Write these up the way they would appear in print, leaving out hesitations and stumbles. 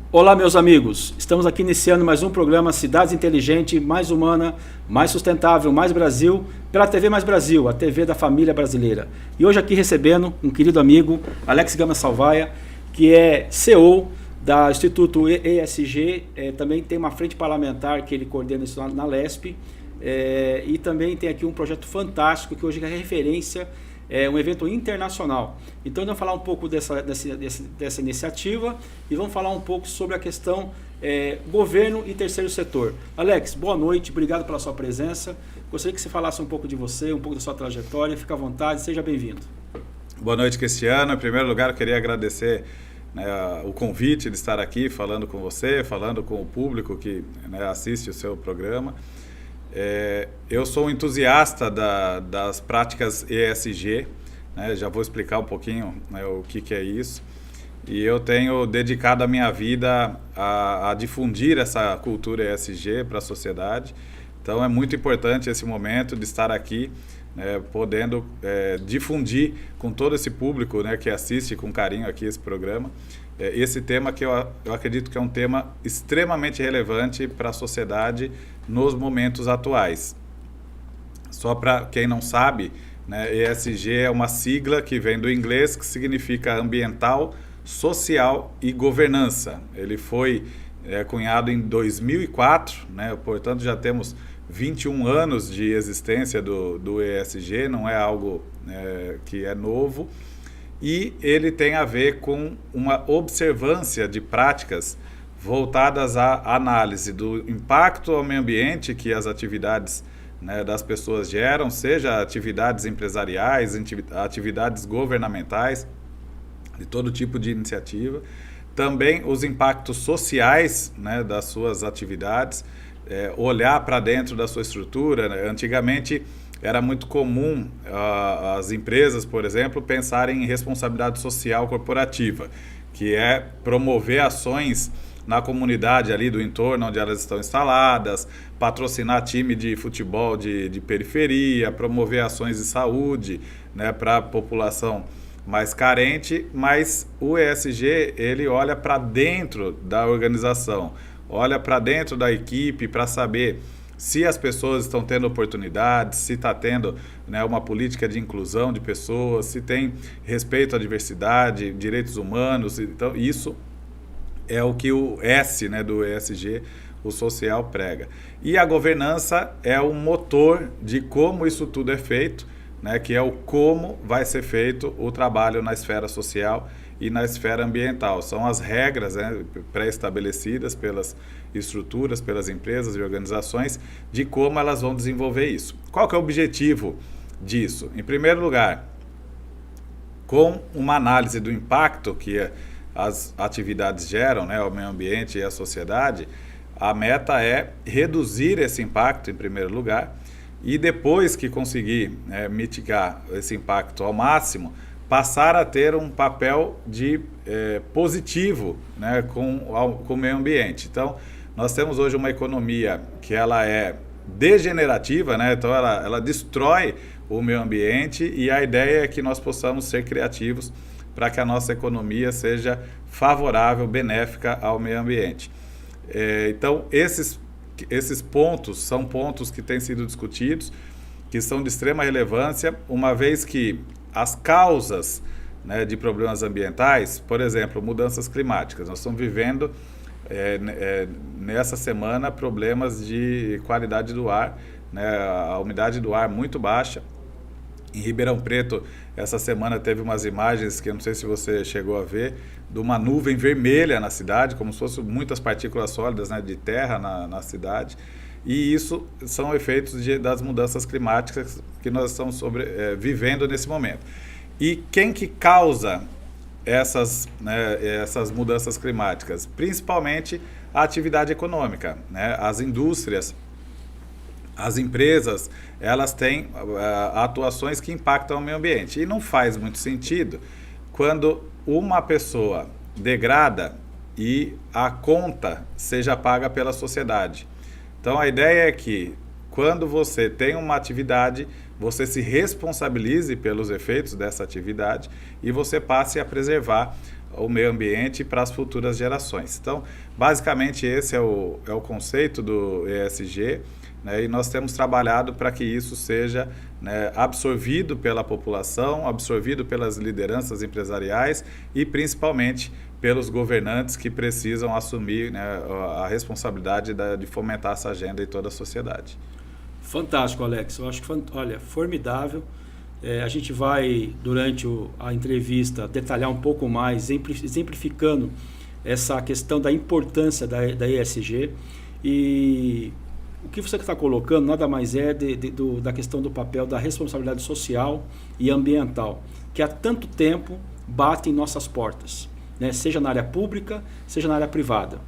Olá, meus amigos, estamos aqui iniciando mais um programa Cidades Inteligente, mais humana, mais sustentável, mais Brasil, pela TV Mais Brasil, a TV da família brasileira. E hoje aqui recebendo um querido amigo, Alex Gama Salvaia, que é CEO do Instituto ESG, também tem uma frente parlamentar que ele coordena isso na LESP, e também tem aqui um projeto fantástico que hoje é referência, é um evento internacional. Então vamos falar um pouco dessa iniciativa e vamos falar um pouco sobre a questão governo e terceiro setor. Alex, boa noite, obrigado pela sua presença. Gostaria que você falasse um pouco de você, um pouco da sua trajetória. Fique à vontade, seja bem-vindo. Boa noite, Cristiano. Em primeiro lugar, eu queria agradecer o convite de estar aqui falando com você, falando com o público que assiste o seu programa. Eu sou um entusiasta das práticas ESG, já vou explicar um pouquinho o que é isso, e eu tenho dedicado a minha vida a difundir essa cultura ESG para a sociedade. Então é muito importante esse momento de estar aqui, podendo difundir com todo esse público que assiste com carinho aqui esse programa, esse tema que eu acredito que é um tema extremamente relevante para a sociedade nos momentos atuais. Só para quem não sabe, ESG é uma sigla que vem do inglês, que significa ambiental, social e governança. Ele foi cunhado em 2004, portanto já temos 21 anos de existência do ESG, não é algo que é novo. E ele tem a ver com uma observância de práticas voltadas à análise do impacto ao meio ambiente que as atividades das pessoas geram, seja atividades empresariais, atividades governamentais, de todo tipo de iniciativa. Também os impactos sociais das suas atividades, olhar para dentro da sua estrutura. Antigamente, era muito comum as empresas, por exemplo, pensarem em responsabilidade social corporativa, que é promover ações na comunidade ali do entorno onde elas estão instaladas, patrocinar time de futebol de periferia, promover ações de saúde para a população mais carente, mas o ESG ele olha para dentro da organização, olha para dentro da equipe para saber se as pessoas estão tendo oportunidades, se está tendo uma política de inclusão de pessoas, se tem respeito à diversidade, direitos humanos. Então, isso é o que o S do ESG, o social, prega. E a governança é o motor de como isso tudo é feito, que é o como vai ser feito o trabalho na esfera social e na esfera ambiental. São as regras pré-estabelecidas pelas estruturas, pelas empresas e organizações, de como elas vão desenvolver isso. Qual que é o objetivo disso? Em primeiro lugar, com uma análise do impacto que as atividades geram ao meio ambiente e à sociedade, a meta é reduzir esse impacto, em primeiro lugar, e depois que conseguir mitigar esse impacto ao máximo, passar a ter um papel de positivo com o meio ambiente. Então, nós temos hoje uma economia que ela é degenerativa, então ela destrói o meio ambiente, e a ideia é que nós possamos ser criativos para que a nossa economia seja favorável, benéfica ao meio ambiente. Então, esses pontos são pontos que têm sido discutidos, que são de extrema relevância, uma vez que as causas de problemas ambientais, por exemplo, mudanças climáticas. Nós estamos vivendo, nessa semana, problemas de qualidade do ar, a umidade do ar muito baixa. Em Ribeirão Preto, essa semana teve umas imagens que eu não sei se você chegou a ver, de uma nuvem vermelha na cidade, como se fossem muitas partículas sólidas de terra na cidade. E isso são efeitos das mudanças climáticas que nós estamos vivendo nesse momento. E quem que causa essas mudanças climáticas? Principalmente a atividade econômica, as indústrias as empresas, elas têm atuações que impactam o meio ambiente. E não faz muito sentido quando uma pessoa degrada e a conta seja paga pela sociedade. Então, a ideia é que, quando você tem uma atividade, você se responsabilize pelos efeitos dessa atividade e você passe a preservar o meio ambiente para as futuras gerações. Então, basicamente, esse é o conceito do ESG, né, e nós temos trabalhado para que isso seja, né, absorvido pela população, absorvido pelas lideranças empresariais e principalmente pelos governantes que precisam assumir, né, a responsabilidade de fomentar essa agenda em toda a sociedade. Fantástico, Alex. Eu acho que, olha, formidável. A gente vai, durante a entrevista, detalhar um pouco mais, exemplificando essa questão da importância da ESG. E o que você está colocando nada mais é da questão do papel da responsabilidade social e ambiental, que há tanto tempo bate em nossas portas, né? Seja na área pública, seja na área privada.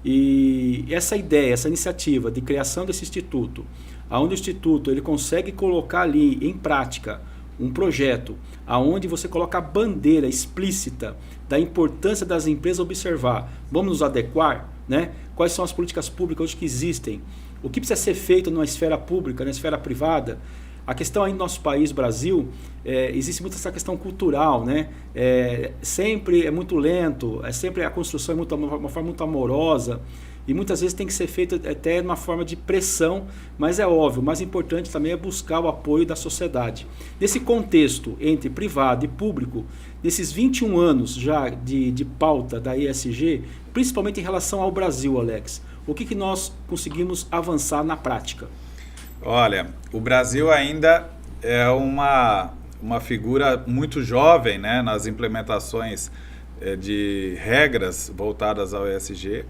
E essa ideia, essa iniciativa de criação desse instituto, onde o instituto ele consegue colocar ali em prática um projeto onde você coloca a bandeira explícita da importância das empresas observar, vamos nos adequar, né? Quais são as políticas públicas hoje que existem, o que precisa ser feito na esfera pública, na esfera privada. A questão aí no nosso país, Brasil, existe muito essa questão cultural, né? Sempre é muito lento, sempre a construção é uma forma muito amorosa e muitas vezes tem que ser feito até de uma forma de pressão, mas é óbvio, o mais importante também é buscar o apoio da sociedade. Nesse contexto entre privado e público, nesses 21 anos já de pauta da ESG, principalmente em relação ao Brasil, Alex, o que nós conseguimos avançar na prática? Olha, o Brasil ainda é uma figura muito jovem, né, nas implementações de regras voltadas ao ESG.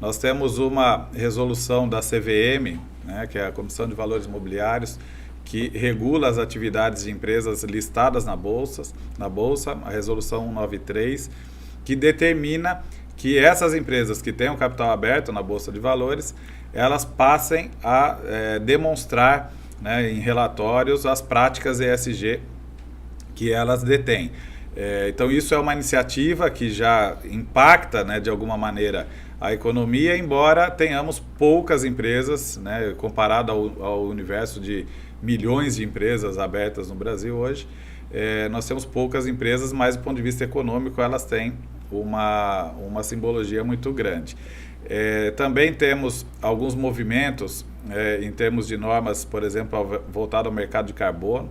Nós temos uma resolução da CVM, né, que é a Comissão de Valores Mobiliários, que regula as atividades de empresas listadas na Bolsa, a resolução 193, que determina que essas empresas que têm o capital aberto na Bolsa de Valores, elas passem a demonstrar, né, em relatórios as práticas ESG que elas detêm. Então, isso é uma iniciativa que já impacta, né, de alguma maneira a economia, embora tenhamos poucas empresas, né, comparado ao universo de milhões de empresas abertas no Brasil hoje. Nós temos poucas empresas, mas do ponto de vista econômico elas têm uma simbologia muito grande. Também temos alguns movimentos em termos de normas, por exemplo, voltado ao mercado de carbono.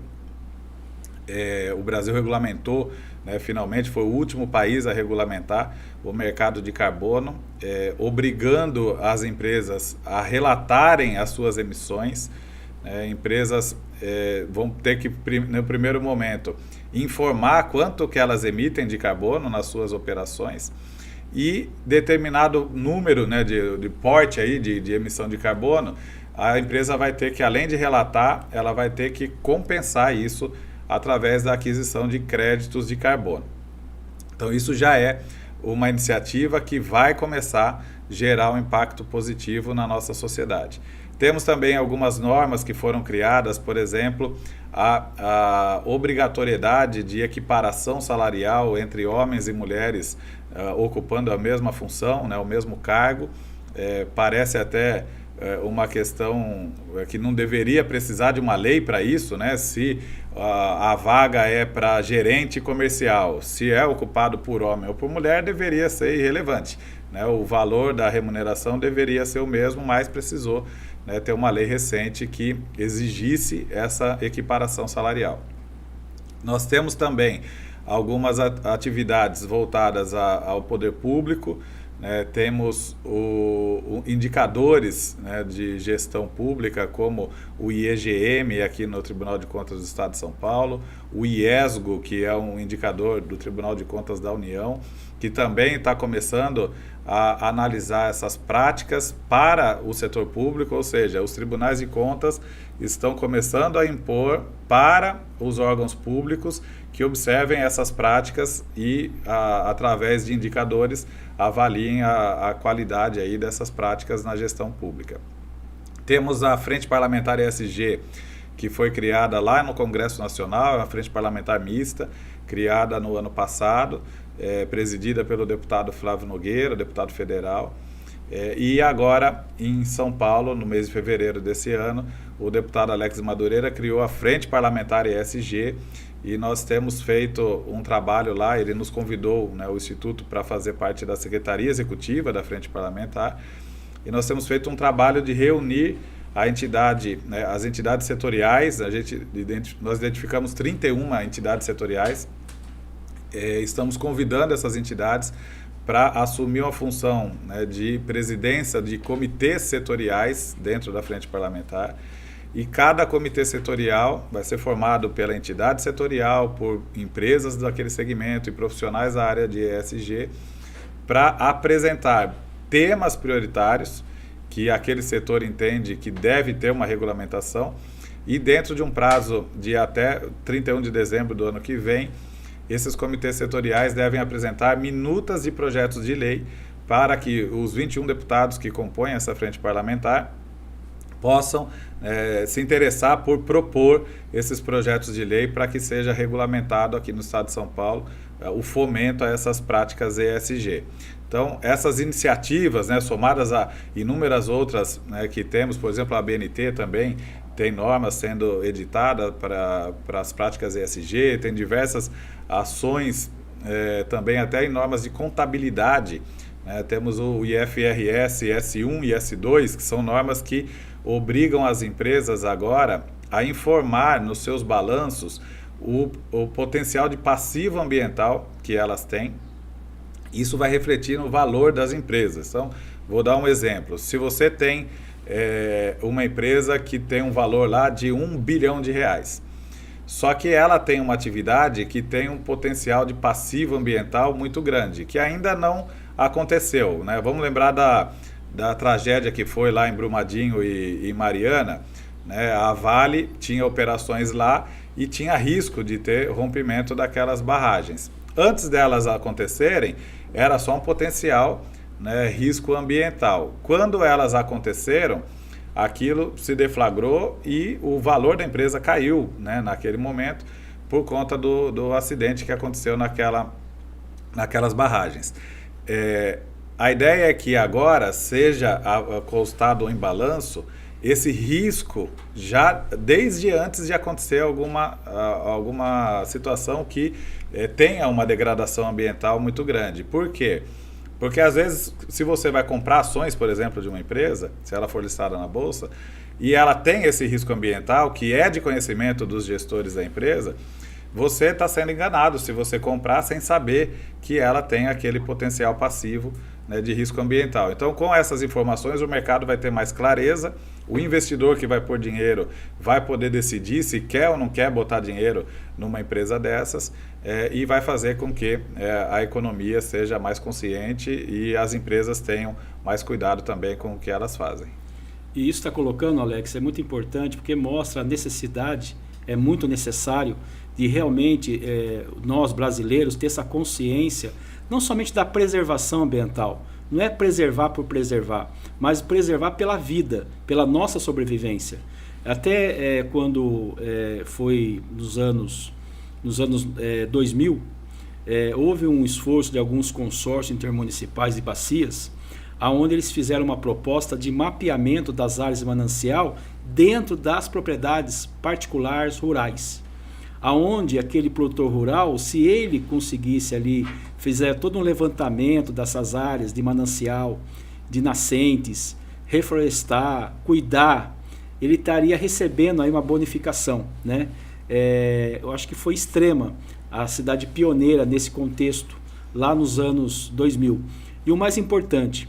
O Brasil regulamentou, né, finalmente foi o último país a regulamentar o mercado de carbono, obrigando as empresas a relatarem as suas emissões. Empresas vão ter que, no primeiro momento, informar quanto que elas emitem de carbono nas suas operações e determinado número, né, de porte aí de emissão de carbono, a empresa vai ter que, além de relatar, ela vai ter que compensar isso através da aquisição de créditos de carbono. Então, isso já é uma iniciativa que vai começar a gerar um impacto positivo na nossa sociedade. Temos também algumas normas que foram criadas, por exemplo, a obrigatoriedade de equiparação salarial entre homens e mulheres ocupando a mesma função, né, o mesmo cargo. Parece até uma questão que não deveria precisar de uma lei para isso, né? Se a vaga é para gerente comercial, se é ocupado por homem ou por mulher, deveria ser irrelevante, né? O valor da remuneração deveria ser o mesmo, mas precisou, né, ter uma lei recente que exigisse essa equiparação salarial. Nós temos também algumas atividades voltadas ao poder público. Temos indicadores, né, de gestão pública, como o IEGM, aqui no Tribunal de Contas do Estado de São Paulo, o IESGO, que é um indicador do Tribunal de Contas da União, que também está começando a analisar essas práticas para o setor público, ou seja, os tribunais de contas estão começando a impor para os órgãos públicos que observem essas práticas e, através de indicadores, avaliem a qualidade aí dessas práticas na gestão pública. Temos a Frente Parlamentar ESG, que foi criada lá no Congresso Nacional, é uma frente parlamentar mista, criada no ano passado, presidida pelo deputado Flávio Nogueira, deputado federal. E agora, em São Paulo, no mês de fevereiro desse ano, o deputado Alex Madureira criou a Frente Parlamentar ESG, e nós temos feito um trabalho lá. Ele nos convidou, né, o Instituto, para fazer parte da Secretaria Executiva da Frente Parlamentar, e nós temos feito um trabalho de reunir a entidade, né, as entidades setoriais. Nós identificamos 31 entidades setoriais, estamos convidando essas entidades para assumir uma função, né, de presidência de comitês setoriais dentro da Frente Parlamentar. E cada comitê setorial vai ser formado pela entidade setorial, por empresas daquele segmento e profissionais da área de ESG, para apresentar temas prioritários que aquele setor entende que deve ter uma regulamentação, e dentro de um prazo de até 31 de dezembro do ano que vem, esses comitês setoriais devem apresentar minutas de projetos de lei para que os 21 deputados que compõem essa frente parlamentar possam se interessar por propor esses projetos de lei para que seja regulamentado aqui no estado de São Paulo o fomento a essas práticas ESG. Então, essas iniciativas, né, somadas a inúmeras outras, né, que temos, por exemplo, a ABNT também tem normas sendo editadas para as práticas ESG, tem diversas ações também até em normas de contabilidade, né, temos o IFRS, S1 e S2, que são normas que obrigam as empresas agora a informar nos seus balanços o potencial de passivo ambiental que elas têm. Isso vai refletir no valor das empresas. Então, vou dar um exemplo. Se você tem uma empresa que tem um valor lá de R$1 bilhão, só que ela tem uma atividade que tem um potencial de passivo ambiental muito grande, que ainda não aconteceu, né? Vamos lembrar da tragédia que foi lá em Brumadinho e Mariana, né? A Vale tinha operações lá e tinha risco de ter rompimento daquelas barragens. Antes delas acontecerem, era só um potencial, né, risco ambiental. Quando elas aconteceram, aquilo se deflagrou e o valor da empresa caiu, né, naquele momento, por conta do acidente que aconteceu naquelas barragens. A ideia é que agora seja constado em balanço esse risco já desde antes de acontecer alguma situação que tenha uma degradação ambiental muito grande. Por quê? Porque às vezes, se você vai comprar ações, por exemplo, de uma empresa, se ela for listada na bolsa, e ela tem esse risco ambiental, que é de conhecimento dos gestores da empresa, você está sendo enganado se você comprar sem saber que ela tem aquele potencial passivo, né, de risco ambiental. Então, com essas informações, o mercado vai ter mais clareza, o investidor que vai pôr dinheiro vai poder decidir se quer ou não quer botar dinheiro numa empresa dessas, e vai fazer com que a economia seja mais consciente e as empresas tenham mais cuidado também com o que elas fazem. E isso está colocando, Alex, é muito importante porque mostra a necessidade, é muito necessário de realmente nós brasileiros ter essa consciência, não somente da preservação ambiental, não é preservar por preservar, mas preservar pela vida, pela nossa sobrevivência. Até quando foi nos anos 2000, houve um esforço de alguns consórcios intermunicipais de bacias, onde eles fizeram uma proposta de mapeamento das áreas de manancial dentro das propriedades particulares rurais, aonde aquele produtor rural, se ele conseguisse ali, fizer todo um levantamento dessas áreas de manancial, de nascentes, reflorestar, cuidar, ele estaria recebendo aí uma bonificação, né? Eu acho que foi extrema a cidade pioneira nesse contexto, lá nos anos 2000. E o mais importante,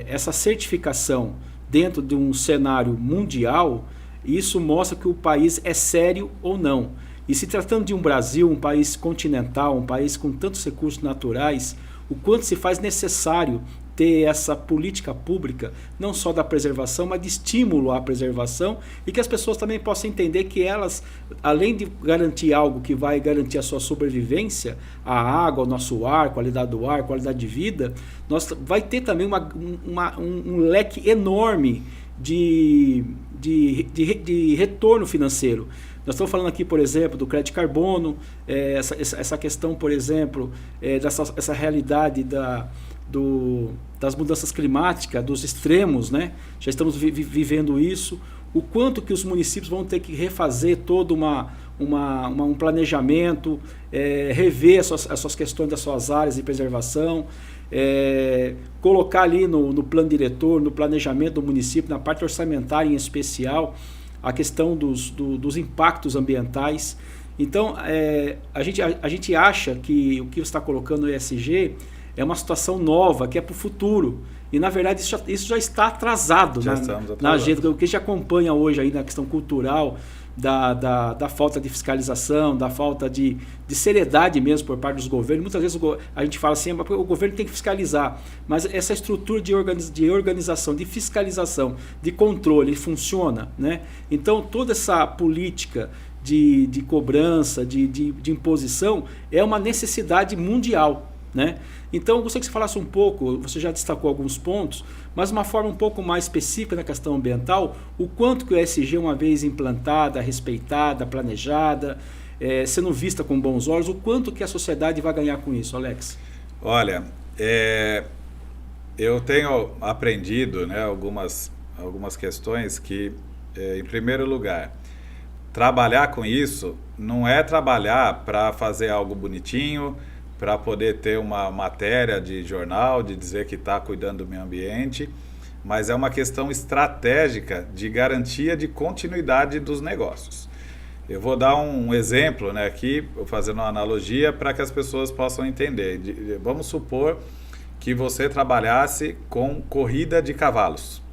essa certificação dentro de um cenário mundial, isso mostra que o país é sério ou não. E se tratando de um Brasil, um país continental, um país com tantos recursos naturais, o quanto se faz necessário ter essa política pública, não só da preservação, mas de estímulo à preservação, e que as pessoas também possam entender que elas, além de garantir algo que vai garantir a sua sobrevivência, a água, o nosso ar, qualidade do ar, qualidade de vida, vai ter também um leque enorme de retorno financeiro. Nós estamos falando aqui, por exemplo, do crédito carbono, essa questão, por exemplo, dessa realidade das mudanças climáticas, dos extremos, né? Já estamos vivendo isso. O quanto que os municípios vão ter que refazer todo um planejamento, rever as suas questões das suas áreas de preservação, colocar ali no plano diretor, no planejamento do município, na parte orçamentária em especial, a questão dos impactos ambientais. Então, a gente acha que o que você está colocando no ESG é uma situação nova, que é para o futuro. E, na verdade, isso já está atrasado na agenda. O que a gente acompanha hoje aí na questão cultural, da falta de fiscalização, da falta de seriedade mesmo por parte dos governos. Muitas vezes a gente fala assim, o governo tem que fiscalizar, mas essa estrutura de organização, de fiscalização, de controle funciona, né? Então toda essa política de cobrança, de imposição é uma necessidade mundial, né? Então eu gostaria que você falasse um pouco, você já destacou alguns pontos, mas de uma forma um pouco mais específica na questão ambiental, o quanto que o ESG, uma vez implantada, respeitada, planejada, sendo vista com bons olhos, o quanto que a sociedade vai ganhar com isso, Alex? Olha, eu tenho aprendido, né, algumas questões que, em primeiro lugar, trabalhar com isso não é trabalhar para fazer algo bonitinho, para poder ter uma matéria de jornal, de dizer que está cuidando do meio ambiente, mas é uma questão estratégica de garantia de continuidade dos negócios. Eu vou dar um exemplo, né, aqui, fazendo uma analogia para que as pessoas possam entender. Vamos supor que você trabalhasse com corrida de cavalos.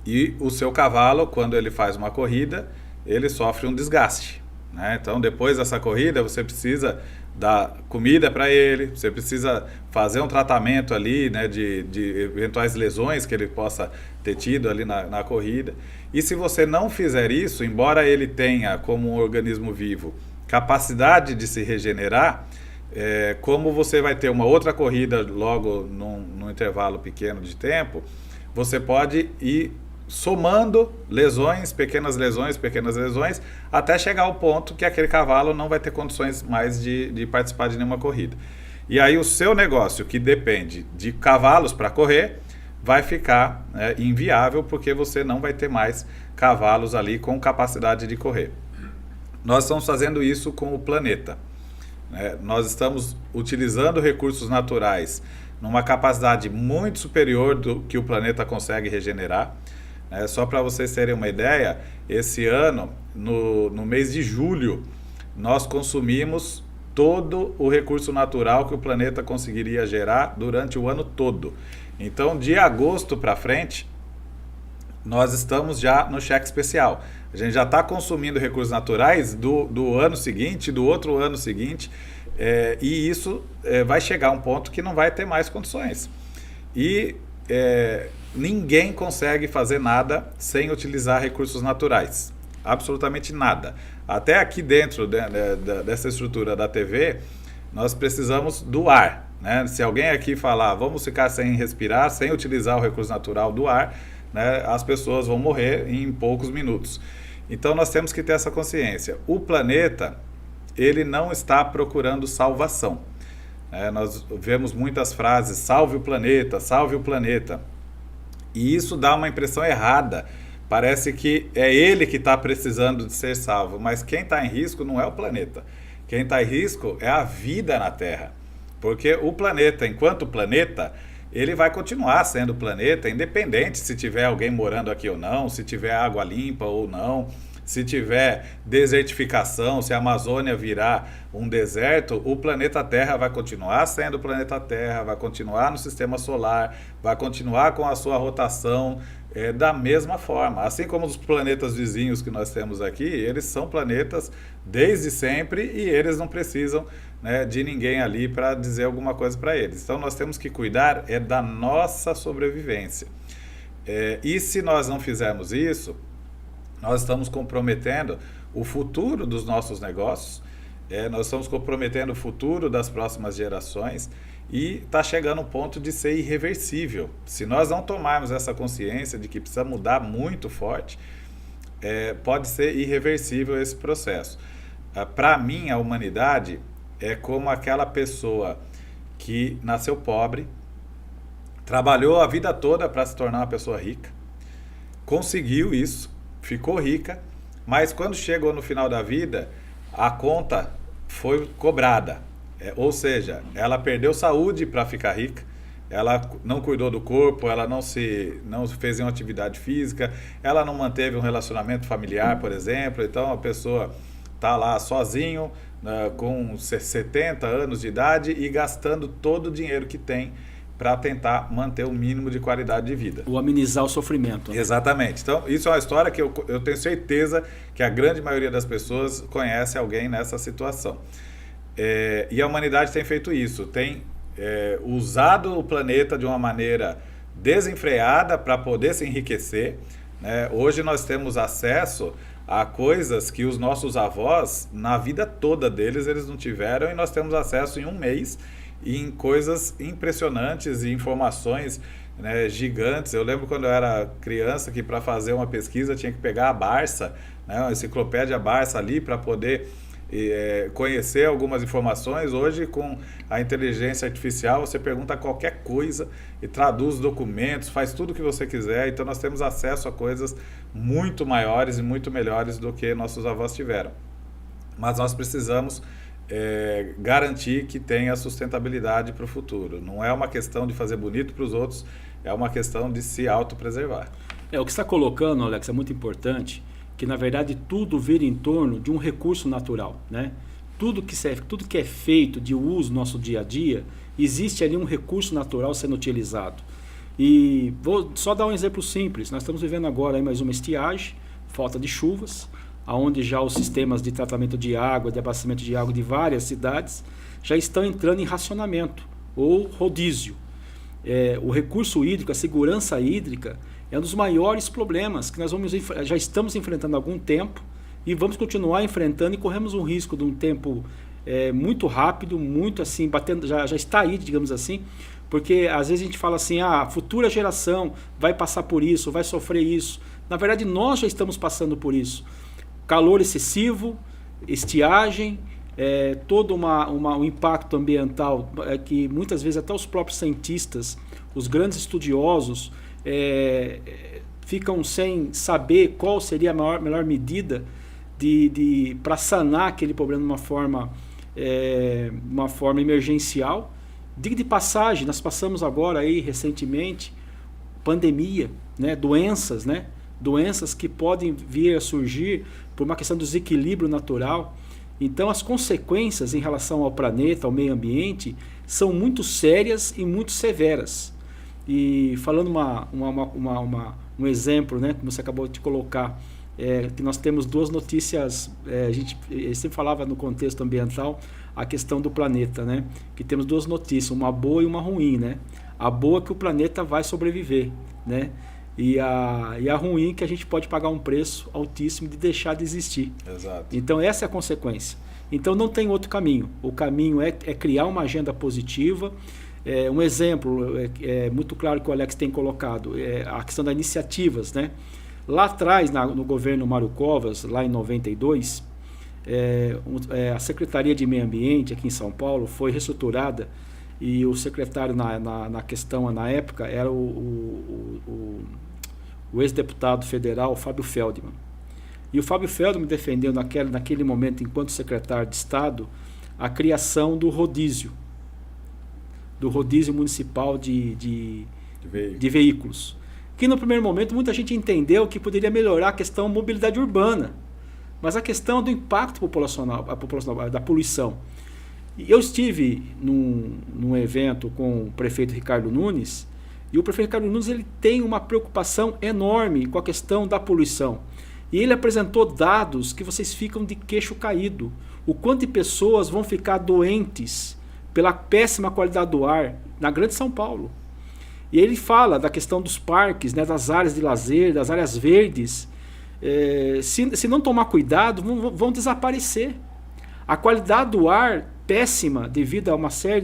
E o seu cavalo, quando ele faz uma corrida, ele sofre um desgaste, né? Então, depois dessa corrida, você precisa dar comida para ele, você precisa fazer um tratamento ali, né, de eventuais lesões que ele possa ter tido ali na corrida. E se você não fizer isso, embora ele tenha, como um organismo vivo, capacidade de se regenerar, como você vai ter uma outra corrida logo num intervalo pequeno de tempo, você pode ir somando pequenas lesões, até chegar ao ponto que aquele cavalo não vai ter condições mais de participar de nenhuma corrida. E aí o seu negócio, que depende de cavalos para correr, vai ficar inviável, porque você não vai ter mais cavalos ali com capacidade de correr. Nós estamos fazendo isso com o planeta. Nós estamos utilizando recursos naturais numa capacidade muito superior do que o planeta consegue regenerar. Só para vocês terem uma ideia, esse ano, no mês de julho, nós consumimos todo o recurso natural que o planeta conseguiria gerar durante o ano todo. Então, de agosto para frente, nós estamos já no cheque especial. A gente já está consumindo recursos naturais do ano seguinte, do outro ano seguinte, e isso vai chegar a um ponto que não vai ter mais condições. E ninguém consegue fazer nada sem utilizar recursos naturais. Absolutamente nada. Até aqui dentro dessa estrutura da TV, nós precisamos do ar, né? Se alguém aqui falar, vamos ficar sem respirar, sem utilizar o recurso natural do ar, né, as pessoas vão morrer em poucos minutos. Então nós temos que ter essa consciência. O planeta, ele não está procurando salvação. Nós vemos muitas frases, salve o planeta, salve o planeta. E isso dá uma impressão errada. Parece que é ele que está precisando de ser salvo, mas quem está em risco não é o planeta. Quem está em risco é a vida na Terra. Porque o planeta, enquanto planeta, ele vai continuar sendo planeta, independente se tiver alguém morando aqui ou não, se tiver água limpa ou não, se tiver desertificação, se a Amazônia virar um deserto, o planeta Terra vai continuar sendo o planeta Terra, vai continuar no sistema solar, vai continuar com a sua rotação da mesma forma. Assim como os planetas vizinhos que nós temos aqui, eles são planetas desde sempre e eles não precisam, né, de ninguém ali para dizer alguma coisa para eles. Então nós temos que cuidar da nossa sobrevivência. E se nós não fizermos isso, nós estamos comprometendo o futuro dos nossos negócios nós estamos comprometendo o futuro das próximas gerações e está chegando um ponto de ser irreversível. Se nós não tomarmos essa consciência de que precisa mudar muito forte, pode ser irreversível esse processo. Para mim, a humanidade é como aquela pessoa que nasceu pobre, trabalhou a vida toda para se tornar uma pessoa rica, conseguiu isso, ficou rica, mas quando chegou no final da vida, a conta foi cobrada. Ou seja, ela perdeu saúde para ficar rica, ela não cuidou do corpo, ela não fez uma atividade física, ela não manteve um relacionamento familiar, por exemplo. Então a pessoa está lá sozinho, com 70 anos de idade e gastando todo o dinheiro que tem para tentar manter o mínimo de qualidade de vida. Ou amenizar o sofrimento. Né? Exatamente. Então, isso é uma história que eu tenho certeza que a grande maioria das pessoas conhece alguém nessa situação. E a humanidade tem feito isso, tem usado o planeta de uma maneira desenfreada para poder se enriquecer. Né? Hoje nós temos acesso a coisas que os nossos avós, na vida toda deles, eles não tiveram, e nós temos acesso em um mês em coisas impressionantes e informações, né, gigantes. Eu lembro quando eu era criança que para fazer uma pesquisa tinha que pegar a Barça, né, a enciclopédia Barça ali para poder conhecer algumas informações. Hoje, com a inteligência artificial, você pergunta qualquer coisa e traduz documentos, faz tudo o que você quiser. Então nós temos acesso a coisas muito maiores e muito melhores do que nossos avós tiveram. Mas nós precisamos garantir que tenha sustentabilidade para o futuro. Não é uma questão de fazer bonito para os outros, é uma questão de se autopreservar. O que você está colocando, Alex, é muito importante, que na verdade tudo vira em torno de um recurso natural. Né? Tudo que é feito de uso no nosso dia a dia, existe ali um recurso natural sendo utilizado. E vou só dar um exemplo simples. Nós estamos vivendo agora aí mais uma estiagem, falta de chuvas, onde já os sistemas de tratamento de água, de abastecimento de água de várias cidades já estão entrando em racionamento ou rodízio. O recurso hídrico, a segurança hídrica, é um dos maiores problemas que nós já estamos enfrentando há algum tempo e vamos continuar enfrentando, e corremos um risco de um tempo muito rápido, muito assim, batendo, já está aí, digamos assim, porque às vezes a gente fala assim, a futura geração vai passar por isso, vai sofrer isso. Na verdade, nós já estamos passando por isso. Calor excessivo, estiagem, todo um impacto ambiental que muitas vezes até os próprios cientistas, os grandes estudiosos, ficam sem saber qual seria a melhor medida para sanar aquele problema de uma forma emergencial. Diga de passagem, nós passamos agora aí recentemente pandemia, né, doenças, né? Doenças que podem vir a surgir por uma questão do desequilíbrio natural. Então as consequências em relação ao planeta, ao meio ambiente, são muito sérias e muito severas. E falando um exemplo, né, como você acabou de colocar, que nós temos duas notícias, a gente sempre falava no contexto ambiental, a questão do planeta, né, que temos duas notícias, uma boa e uma ruim. Né? A boa é que o planeta vai sobreviver, né? E a ruim que a gente pode pagar um preço altíssimo de deixar de existir. Exato. Então essa é a consequência. Então não tem outro caminho. O caminho é criar uma agenda positiva. Um exemplo muito claro que o Alex tem colocado, a questão das iniciativas. Né? Lá atrás, no governo Mário Covas, lá em 92, a Secretaria de Meio Ambiente aqui em São Paulo foi reestruturada, e o secretário na questão, na época, era o ex-deputado federal Fábio Feldman. E o Fábio Feldman defendeu naquele momento, enquanto secretário de Estado, a criação do rodízio municipal de veículos. Que no primeiro momento muita gente entendeu que poderia melhorar a questão da mobilidade urbana, mas a questão do impacto populacional, da poluição. E eu estive num evento com o prefeito Ricardo Nunes, e o prefeito Ricardo Nunes ele tem uma preocupação enorme com a questão da poluição. E ele apresentou dados que vocês ficam de queixo caído. O quanto de pessoas vão ficar doentes pela péssima qualidade do ar na Grande São Paulo. E ele fala da questão dos parques, né, das áreas de lazer, das áreas verdes. Se não tomar cuidado, vão desaparecer. A qualidade do ar péssima devido a uma série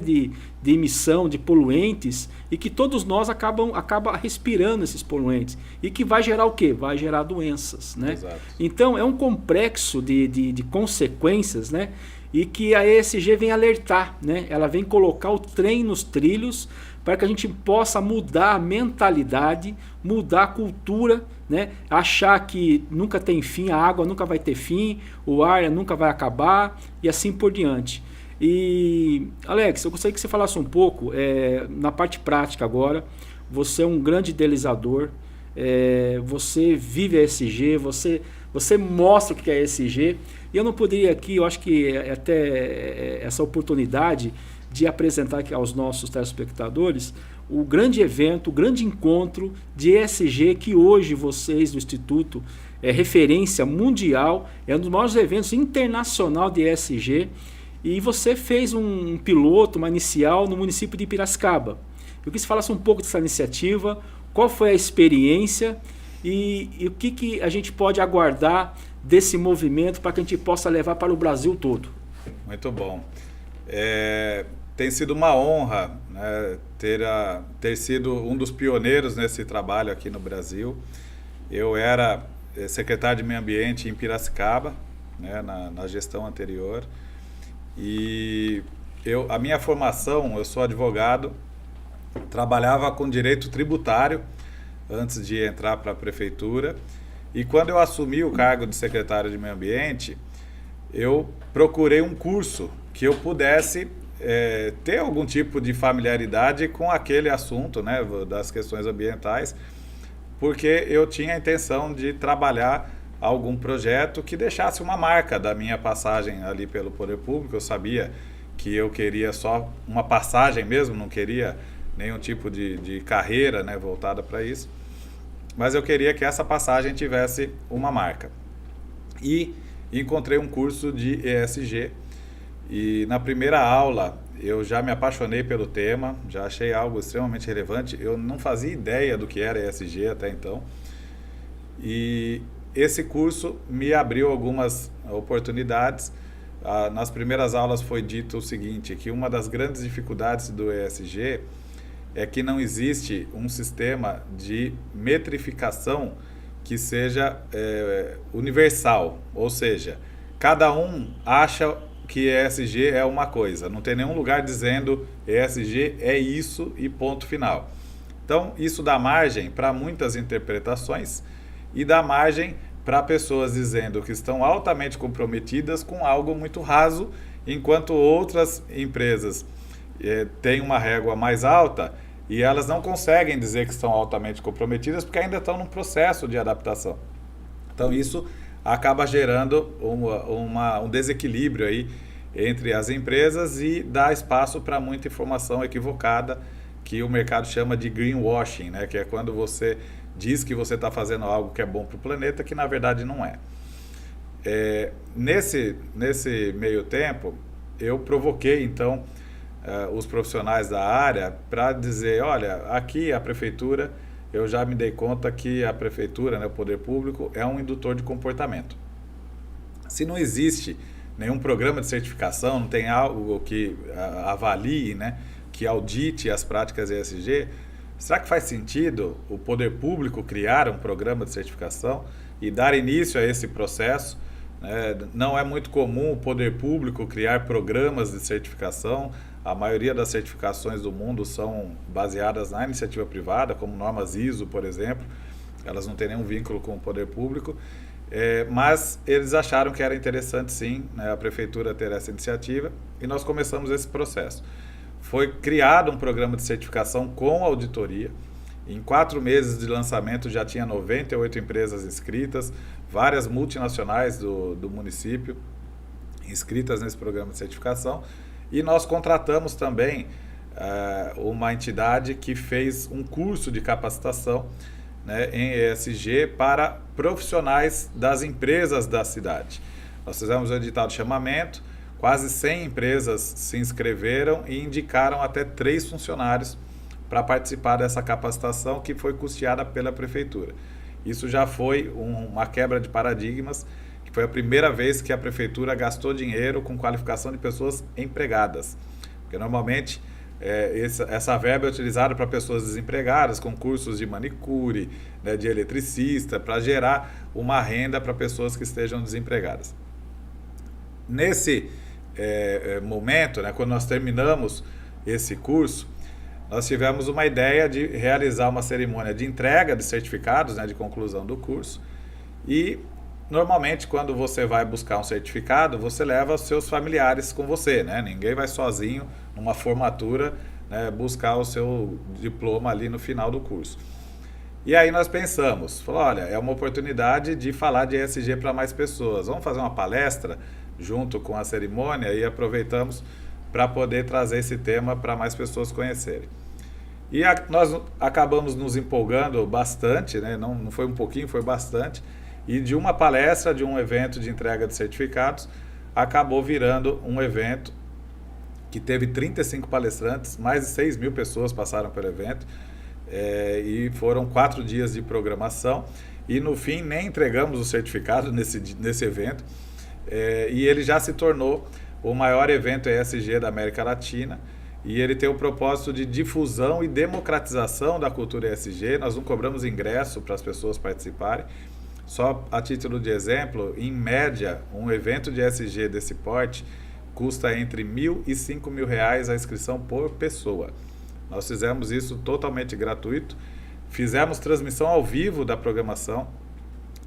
de emissão de poluentes e que todos nós acaba respirando esses poluentes e que vai gerar o quê? Vai gerar doenças, né? Exato. Então é um complexo de consequências, né? E que a ESG vem alertar, né? Ela vem colocar o trem nos trilhos para que a gente possa mudar a mentalidade, mudar a cultura, né? Achar que nunca tem fim, a água nunca vai ter fim, o ar nunca vai acabar e assim por diante. E, Alex, eu gostaria que você falasse um pouco, na parte prática agora. Você é um grande idealizador, você vive a ESG, você mostra o que é ESG. E eu não poderia aqui, eu acho que até essa oportunidade de apresentar aqui aos nossos telespectadores o grande evento, o grande encontro de ESG que hoje vocês do Instituto é referência mundial, é um dos maiores eventos internacional de ESG. E você fez um piloto, uma inicial no município de Piracicaba. Eu queria que você falasse um pouco dessa iniciativa, qual foi a experiência e o que a gente pode aguardar desse movimento para que a gente possa levar para o Brasil todo. Muito bom. Tem sido uma honra, né, ter sido um dos pioneiros nesse trabalho aqui no Brasil. Eu era secretário de Meio Ambiente em Piracicaba, né, na gestão anterior. E a minha formação, eu sou advogado, trabalhava com direito tributário antes de entrar para a prefeitura. E quando eu assumi o cargo de secretário de Meio Ambiente, eu procurei um curso que eu pudesse ter algum tipo de familiaridade com aquele assunto, né, das questões ambientais, porque eu tinha a intenção de trabalhar algum projeto que deixasse uma marca da minha passagem ali pelo poder público. Eu sabia que eu queria só uma passagem mesmo, não queria nenhum tipo de carreira, né, voltada para isso, mas eu queria que essa passagem tivesse uma marca. E encontrei um curso de ESG e na primeira aula eu já me apaixonei pelo tema, já achei algo extremamente relevante. Eu não fazia ideia do que era ESG até então, e esse curso me abriu algumas oportunidades. Nas primeiras aulas foi dito o seguinte, que uma das grandes dificuldades do ESG é que não existe um sistema de metrificação que seja universal, ou seja, cada um acha que ESG é uma coisa, não tem nenhum lugar dizendo ESG é isso e ponto final. Então, isso dá margem para muitas interpretações e dá margem para pessoas dizendo que estão altamente comprometidas com algo muito raso, enquanto outras empresas têm uma régua mais alta e elas não conseguem dizer que estão altamente comprometidas porque ainda estão num processo de adaptação. Então isso acaba gerando um desequilíbrio aí entre as empresas e dá espaço para muita informação equivocada que o mercado chama de greenwashing, né? Que é quando você diz que você está fazendo algo que é bom para o planeta, que na verdade não é. Nesse meio tempo, eu provoquei então os profissionais da área para dizer, olha, aqui a prefeitura, eu já me dei conta que a prefeitura, né, o poder público, é um indutor de comportamento. Se não existe nenhum programa de certificação, não tem algo que avalie, né, que audite as práticas ESG, será que faz sentido o poder público criar um programa de certificação e dar início a esse processo? Não é muito comum o poder público criar programas de certificação. A maioria das certificações do mundo são baseadas na iniciativa privada, como normas ISO, por exemplo. Elas não têm nenhum vínculo com o poder público. Mas eles acharam que era interessante, sim, né, a prefeitura ter essa iniciativa e nós começamos esse processo. Foi criado um programa de certificação com auditoria. Em 4 meses de lançamento já tinha 98 empresas inscritas, várias multinacionais do município inscritas nesse programa de certificação. E nós contratamos também uma entidade que fez um curso de capacitação, né, em ESG para profissionais das empresas da cidade. Nós fizemos um edital de chamamento, quase 100 empresas se inscreveram e indicaram até 3 funcionários para participar dessa capacitação que foi custeada pela prefeitura. Isso já foi uma quebra de paradigmas, que foi a primeira vez que a prefeitura gastou dinheiro com qualificação de pessoas empregadas. Porque normalmente essa verba é utilizada para pessoas desempregadas, com cursos de manicure, né, de eletricista, para gerar uma renda para pessoas que estejam desempregadas. Nesse momento, né, quando nós terminamos esse curso, nós tivemos uma ideia de realizar uma cerimônia de entrega de certificados, né, de conclusão do curso. E normalmente quando você vai buscar um certificado, você leva os seus familiares com você, né? Ninguém vai sozinho numa formatura, né, buscar o seu diploma ali no final do curso. E aí nós pensamos, olha, é uma oportunidade de falar de ESG para mais pessoas. Vamos fazer uma palestra junto com a cerimônia e aproveitamos para poder trazer esse tema para mais pessoas conhecerem. E nós acabamos nos empolgando bastante, né? Não foi um pouquinho, foi bastante. E de uma palestra, de um evento de entrega de certificados, acabou virando um evento que teve 35 palestrantes, mais de 6 mil pessoas passaram pelo evento, e foram 4 dias de programação. E no fim nem entregamos o certificado nesse evento, e ele já se tornou o maior evento ESG da América Latina, e ele tem o propósito de difusão e democratização da cultura ESG. Nós não cobramos ingresso para as pessoas participarem. Só a título de exemplo, em média, um evento de ESG desse porte custa entre R$1.000 e R$5.000 a inscrição por pessoa. Nós fizemos isso totalmente gratuito. Fizemos transmissão ao vivo da programação,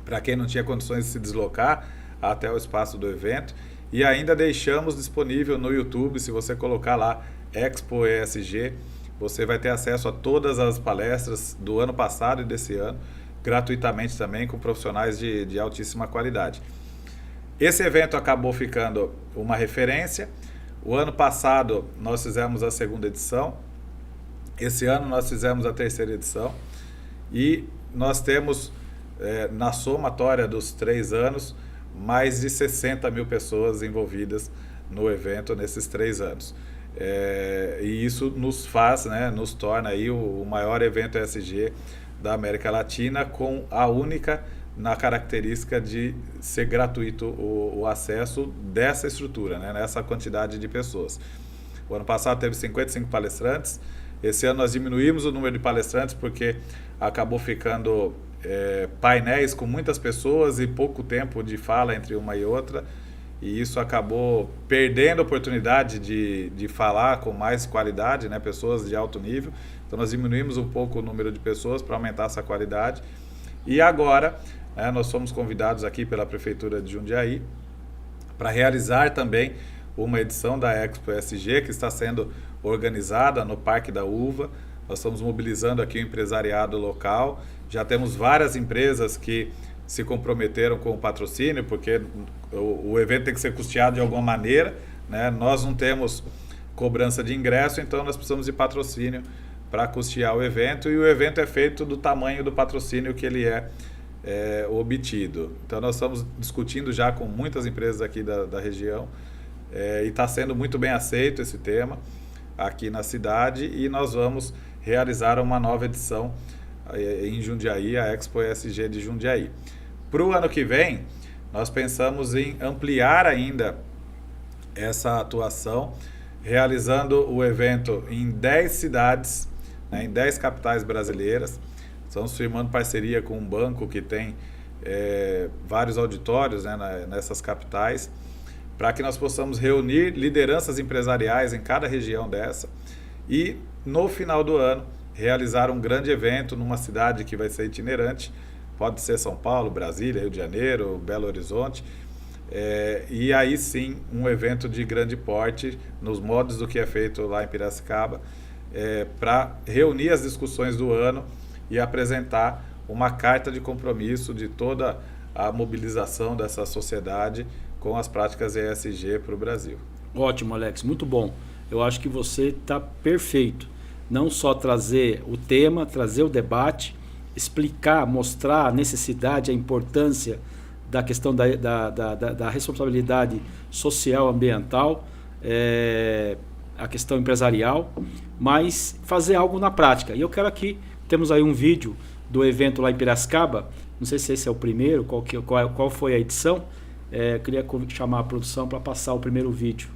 para quem não tinha condições de se deslocar até o espaço do evento. E ainda deixamos disponível no YouTube, se você colocar lá Expo ESG, você vai ter acesso a todas as palestras do ano passado e desse ano, gratuitamente também, com profissionais de altíssima qualidade. Esse evento acabou ficando uma referência. O ano passado nós fizemos a 2ª edição, esse ano nós fizemos a 3ª edição, e nós temos, na somatória dos 3 anos, mais de 60 mil pessoas envolvidas no evento nesses 3 anos. E isso nos faz, né, nos torna aí o maior evento ESG da América Latina, com a única na característica de ser gratuito o acesso dessa estrutura, né, nessa quantidade de pessoas. O ano passado teve 55 palestrantes, esse ano nós diminuímos o número de palestrantes porque acabou ficando painéis com muitas pessoas e pouco tempo de fala entre uma e outra, e isso acabou perdendo a oportunidade de falar com mais qualidade, né, pessoas de alto nível. Então nós diminuímos um pouco o número de pessoas para aumentar essa qualidade. E agora, né, nós fomos convidados aqui pela Prefeitura de Jundiaí para realizar também uma edição da Expo ESG, que está sendo organizada no Parque da Uva. Nós estamos mobilizando aqui o empresariado local. Já temos várias empresas que se comprometeram com o patrocínio, porque o evento tem que ser custeado de alguma maneira, né? Nós não temos cobrança de ingresso, então nós precisamos de patrocínio para custear o evento, e o evento é feito do tamanho do patrocínio que ele é obtido. Então nós estamos discutindo já com muitas empresas aqui da região, e está sendo muito bem aceito esse tema aqui na cidade, e nós vamos realizar uma nova edição em Jundiaí, a Expo ESG de Jundiaí. Para o ano que vem, nós pensamos em ampliar ainda essa atuação, realizando o evento em 10 cidades, né, em 10 capitais brasileiras. Estamos firmando parceria com um banco que tem vários auditórios, né, nessas capitais, para que nós possamos reunir lideranças empresariais em cada região dessa, e no final do ano realizar um grande evento numa cidade que vai ser itinerante. Pode ser São Paulo, Brasília, Rio de Janeiro, Belo Horizonte, e aí sim um evento de grande porte, nos modos do que é feito lá em Piracicaba, para reunir as discussões do ano e apresentar uma carta de compromisso de toda a mobilização dessa sociedade com as práticas ESG para o Brasil. Ótimo, Alex, muito bom. Eu acho que você está perfeito. Não só trazer o tema, trazer o debate, explicar, mostrar a necessidade, a importância da questão da responsabilidade social, ambiental, a questão empresarial, mas fazer algo na prática. E eu quero aqui, temos aí um vídeo do evento lá em Piracicaba, não sei se esse é o primeiro, qual foi a edição, Queria chamar a produção para passar o primeiro vídeo.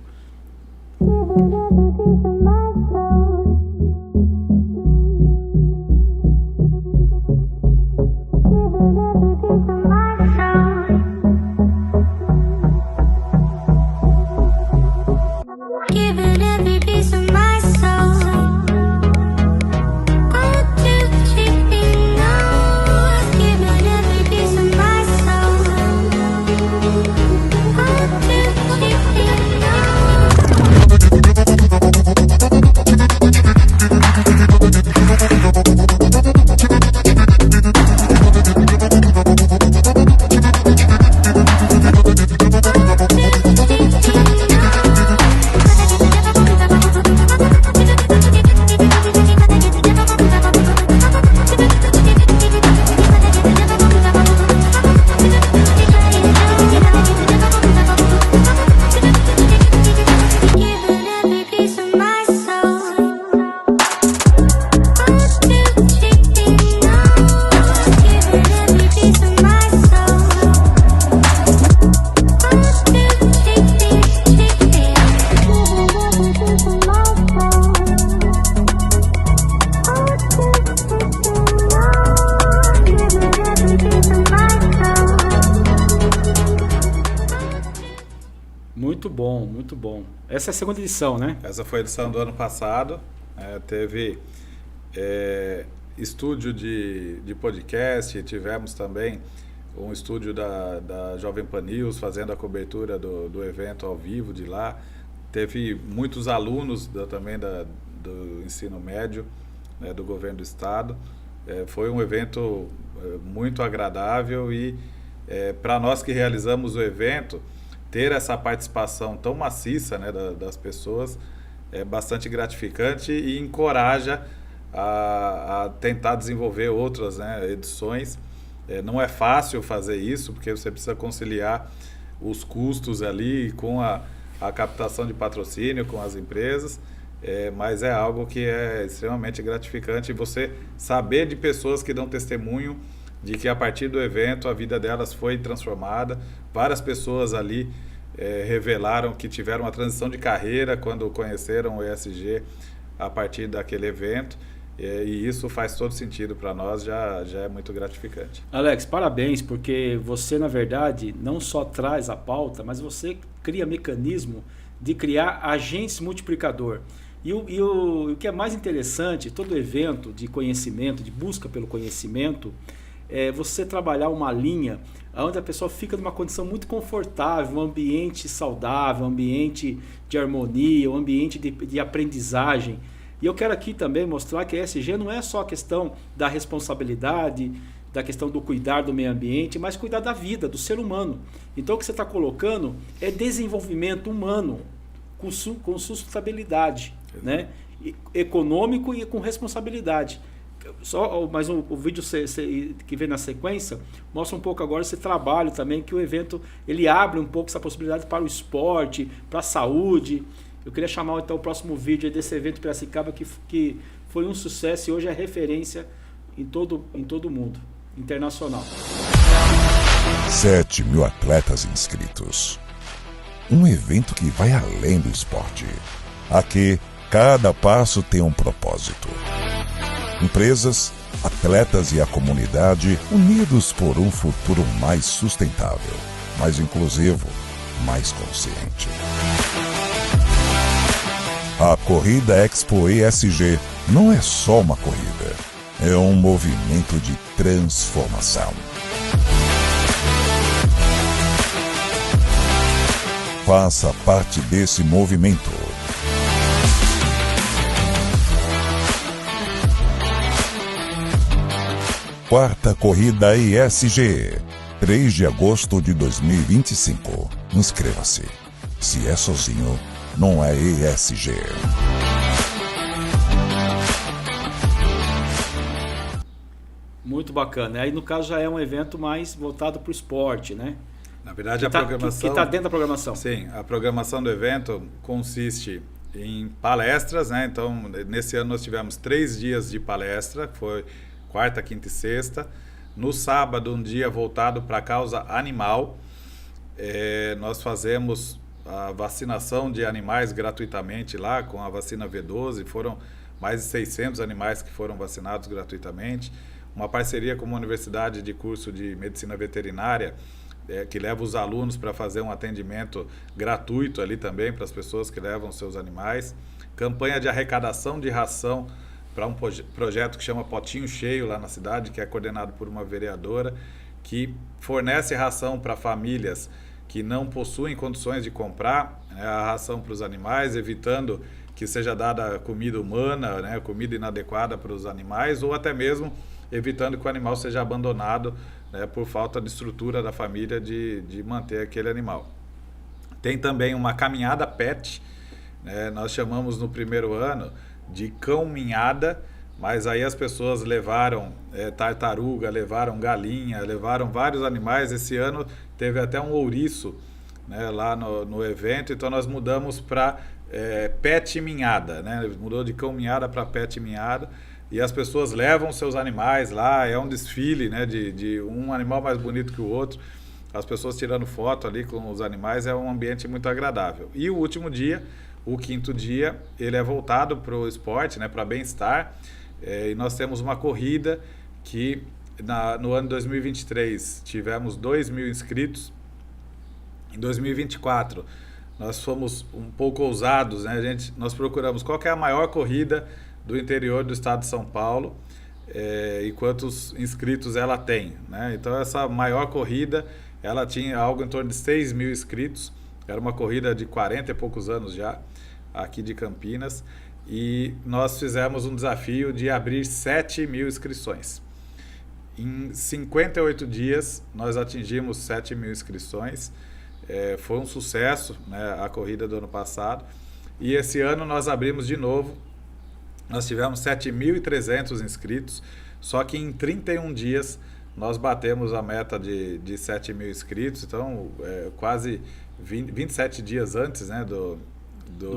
Muito bom. Essa é a segunda edição, né? Essa foi a edição do ano passado. Teve estúdio de podcast, tivemos também um estúdio da Jovem Pan News fazendo a cobertura do evento ao vivo de lá. Teve muitos alunos também do ensino médio, né, do governo do estado. Foi um evento muito agradável e para nós que realizamos o evento, ter essa participação tão maciça, né, das pessoas é bastante gratificante e encoraja a tentar desenvolver outras, né, edições. Não é fácil fazer isso, porque você precisa conciliar os custos ali com a captação de patrocínio com as empresas, mas é algo que é extremamente gratificante você saber de pessoas que dão testemunho de que a partir do evento a vida delas foi transformada. Várias pessoas ali revelaram que tiveram uma transição de carreira quando conheceram o ESG a partir daquele evento, e isso faz todo sentido para nós, já é muito gratificante. Alex, parabéns, porque você, na verdade, não só traz a pauta, mas você cria mecanismo de criar agentes multiplicador. E o que é mais interessante, todo evento de conhecimento, de busca pelo conhecimento, é você trabalhar uma linha onde a pessoa fica numa condição muito confortável, um ambiente saudável, um ambiente de harmonia, um ambiente de aprendizagem. E eu quero aqui também mostrar que a ESG não é só a questão da responsabilidade, da questão do cuidar do meio ambiente, mas cuidar da vida, do ser humano. Então o que você está colocando é desenvolvimento humano com sustentabilidade, né? Econômico e com responsabilidade. Mas o vídeo que vem na sequência mostra um pouco agora esse trabalho também, que o evento ele abre um pouco essa possibilidade para o esporte, para a saúde. Eu queria chamar então o próximo vídeo desse evento Piracicaba, que foi um sucesso e hoje é referência em todo o mundo, internacional. 7.000 atletas inscritos. Um evento que vai além do esporte. Aqui, cada passo tem um propósito. Empresas, atletas e a comunidade unidos por um futuro mais sustentável, mais inclusivo, mais consciente. A Corrida Expo ESG não é só uma corrida, é um movimento de transformação. Faça parte desse movimento. Quarta Corrida ESG, 3 de agosto de 2025. Inscreva-se. Se é sozinho, não é ESG. Muito bacana. Aí no caso já é um evento mais voltado para o esporte, né? Na verdade, a programação... Que está dentro da programação. Sim, a programação do evento consiste em palestras, né? Então, nesse ano nós tivemos 3 dias de palestra, que foi quarta, quinta e sexta. No sábado, um dia voltado para a causa animal. nós fazemos a vacinação de animais gratuitamente lá com a vacina V12, foram mais de 600 animais que foram vacinados gratuitamente. Uma parceria com uma universidade de curso de medicina veterinária, que leva os alunos para fazer um atendimento gratuito ali também para as pessoas que levam seus animais. Campanha de arrecadação de ração para um projeto que chama Potinho Cheio lá na cidade, que é coordenado por uma vereadora, que fornece ração para famílias que não possuem condições de comprar, né, a ração para os animais, evitando que seja dada comida humana, né, comida inadequada para os animais, ou até mesmo evitando que o animal seja abandonado, né, por falta de estrutura da família de manter aquele animal. Tem também uma caminhada pet, né, nós chamamos no primeiro ano de cão-minhada, mas aí as pessoas levaram tartaruga, levaram galinha, levaram vários animais. Esse ano teve até um ouriço, né, lá no evento, então nós mudamos para pet minhada, né? Mudou de cão minhada para pet minhada, e as pessoas levam seus animais lá, é um desfile, né, de um animal mais bonito que o outro, as pessoas tirando foto ali com os animais, é um ambiente muito agradável. E o último dia, o quinto dia, ele é voltado para o esporte, né, para bem-estar, e nós temos uma corrida que no ano de 2023 tivemos 2.000 inscritos. Em 2024 nós fomos um pouco ousados, né? Nós procuramos qual que é a maior corrida do interior do estado de São Paulo, e quantos inscritos ela tem, né? Então essa maior corrida, ela tinha algo em torno de 6.000 inscritos, era uma corrida de 40 e poucos anos já, aqui de Campinas, e nós fizemos um desafio de abrir 7.000 inscrições. Em 58 dias nós atingimos 7.000 inscrições, foi um sucesso, né, a corrida do ano passado, e esse ano nós abrimos de novo, nós tivemos 7.300 inscritos, só que em 31 dias nós batemos a meta de 7.000 inscritos, então quase 27 dias antes, né, do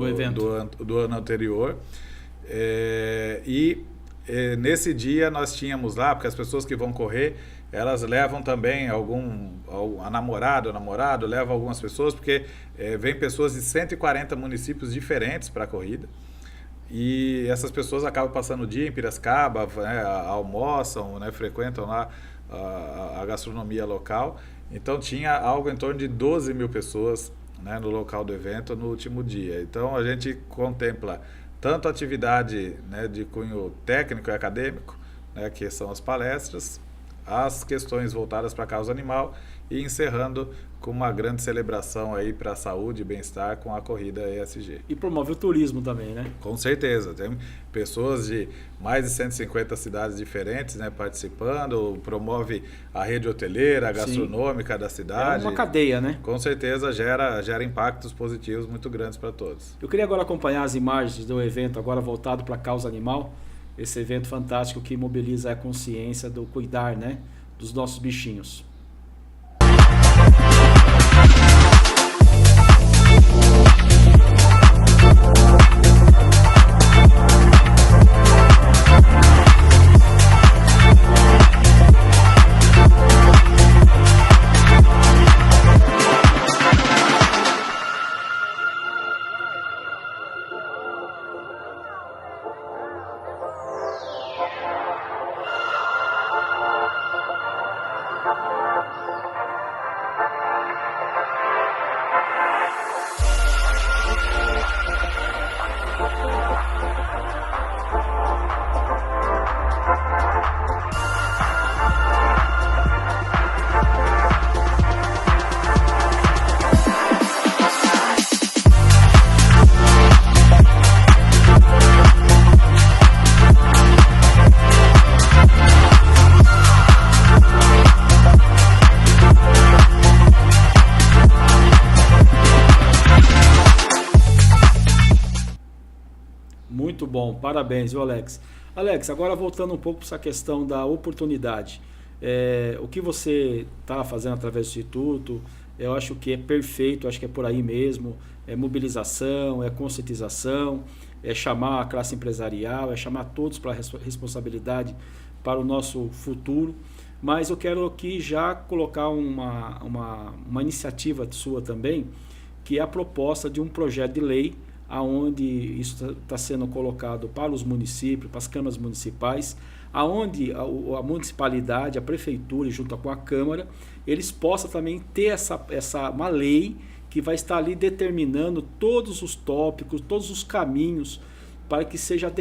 evento. Do ano anterior. Nesse dia nós tínhamos lá, porque as pessoas que vão correr, elas levam também a namorado leva algumas pessoas, porque vem pessoas de 140 municípios diferentes para a corrida, e essas pessoas acabam passando o dia em Piracicaba, né, almoçam, né, frequentam lá a gastronomia local. Então tinha algo em torno de 12.000 pessoas, né, no local do evento no último dia. Então a gente contempla tanto a atividade, né, de cunho técnico e acadêmico, né, que são as palestras, as questões voltadas para a causa animal, e encerrando com uma grande celebração aí para a saúde e bem-estar com a corrida ESG. E promove o turismo também, né? Com certeza, tem pessoas de mais de 150 cidades diferentes, né, participando, promove a rede hoteleira, a gastronômica da cidade. É uma cadeia, né? Com certeza gera impactos positivos muito grandes para todos. Eu queria agora acompanhar as imagens do evento agora voltado para a causa animal, esse evento fantástico que mobiliza a consciência do cuidar, né, dos nossos bichinhos. Muito bom, parabéns, viu, Alex? Alex, agora voltando um pouco para essa questão da oportunidade. O que você está fazendo através do Instituto, eu acho que é perfeito, acho que é por aí mesmo. É mobilização, é conscientização, é chamar a classe empresarial, é chamar todos para a responsabilidade para o nosso futuro. mas eu quero aqui já colocar uma iniciativa sua também, que é a proposta de um projeto de lei, aonde isso está sendo colocado para os municípios, para as câmaras municipais, aonde a municipalidade, a prefeitura, junto com a Câmara, eles possam também ter uma lei que vai estar ali determinando todos os tópicos, todos os caminhos, para que seja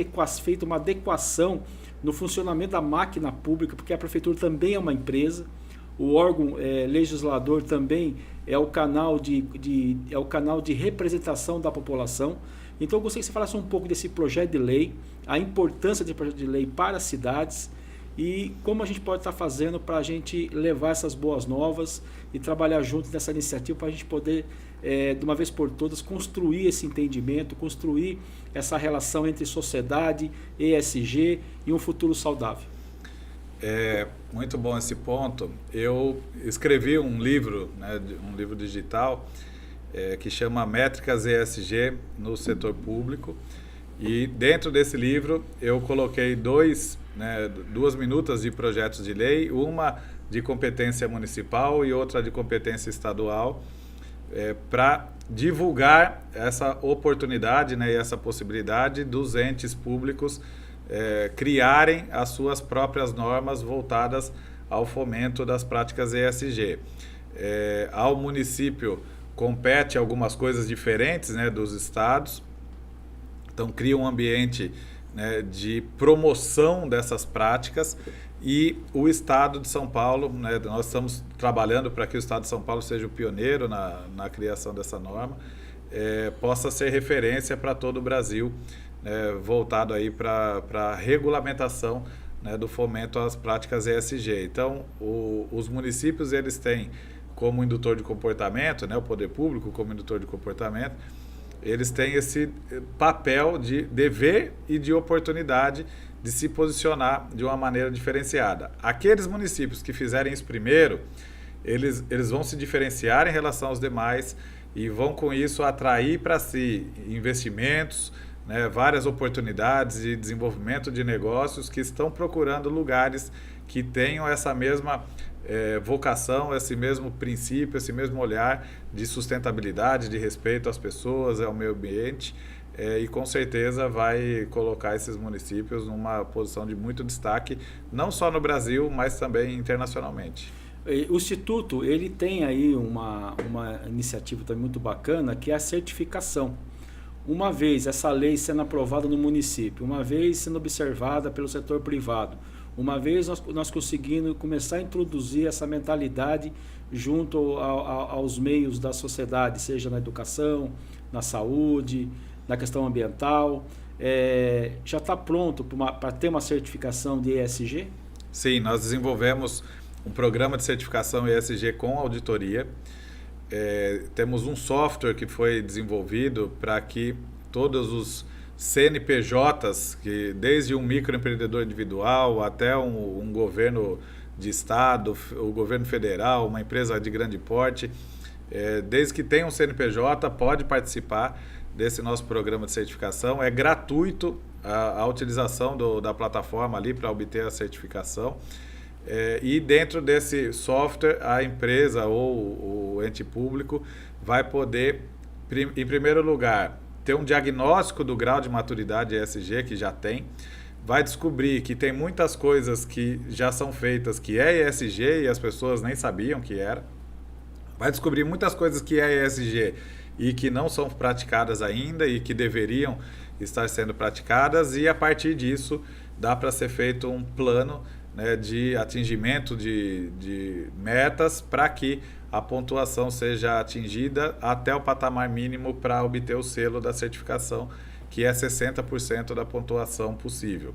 feita uma adequação no funcionamento da máquina pública, porque a prefeitura também é uma empresa, o órgão legislador também é o canal de representação da população. Então eu gostaria que você falasse um pouco desse projeto de lei, a importância desse projeto de lei para as cidades e como a gente pode estar fazendo para a gente levar essas boas novas e trabalhar juntos nessa iniciativa para a gente poder, de uma vez por todas, construir esse entendimento, construir essa relação entre sociedade, ESG e um futuro saudável. Muito bom esse ponto. Eu escrevi um livro, né, um livro digital, que chama Métricas ESG no Setor Público. E dentro desse livro eu coloquei duas minutas de projetos de lei, uma de competência municipal e outra de competência estadual, para divulgar essa oportunidade, né, e essa possibilidade dos entes públicos criarem as suas próprias normas voltadas ao fomento das práticas ESG. Ao município compete algumas coisas diferentes, né, dos estados, então cria um ambiente, né, de promoção dessas práticas e o Estado de São Paulo, né, nós estamos trabalhando para que o Estado de São Paulo seja o pioneiro na criação dessa norma, possa ser referência para todo o Brasil, voltado aí para a regulamentação, né, do fomento às práticas ESG. Então, os municípios eles têm como indutor de comportamento, né, o poder público como indutor de comportamento, eles têm esse papel de dever e de oportunidade de se posicionar de uma maneira diferenciada. Aqueles municípios que fizerem isso primeiro, eles vão se diferenciar em relação aos demais e vão com isso atrair para si investimentos, né, várias oportunidades de desenvolvimento de negócios que estão procurando lugares que tenham essa mesma vocação, esse mesmo princípio, esse mesmo olhar de sustentabilidade, de respeito às pessoas, ao meio ambiente, e com certeza vai colocar esses municípios numa posição de muito destaque, não só no Brasil, mas também internacionalmente. O Instituto ele tem aí uma iniciativa também muito bacana, que é a certificação. Uma vez essa lei sendo aprovada no município, uma vez sendo observada pelo setor privado, uma vez nós conseguindo começar a introduzir essa mentalidade junto aos meios da sociedade, seja na educação, na saúde, na questão ambiental, já está pronto para ter uma certificação de ESG? Sim, nós desenvolvemos um programa de certificação ESG com auditoria. Temos um software que foi desenvolvido para que todos os CNPJs, que desde um microempreendedor individual até um governo de estado, o governo federal, uma empresa de grande porte, desde que tenha um CNPJ, pode participar desse nosso programa de certificação. É gratuito a utilização da plataforma ali para obter a certificação. E dentro desse software, a empresa ou o ente público vai poder, em primeiro lugar, ter um diagnóstico do grau de maturidade ESG que já tem, vai descobrir que tem muitas coisas que já são feitas que é ESG e as pessoas nem sabiam que era, vai descobrir muitas coisas que é ESG e que não são praticadas ainda e que deveriam estar sendo praticadas, e a partir disso dá para ser feito um plano, né, de atingimento de metas para que a pontuação seja atingida até o patamar mínimo para obter o selo da certificação, que é 60% da pontuação possível.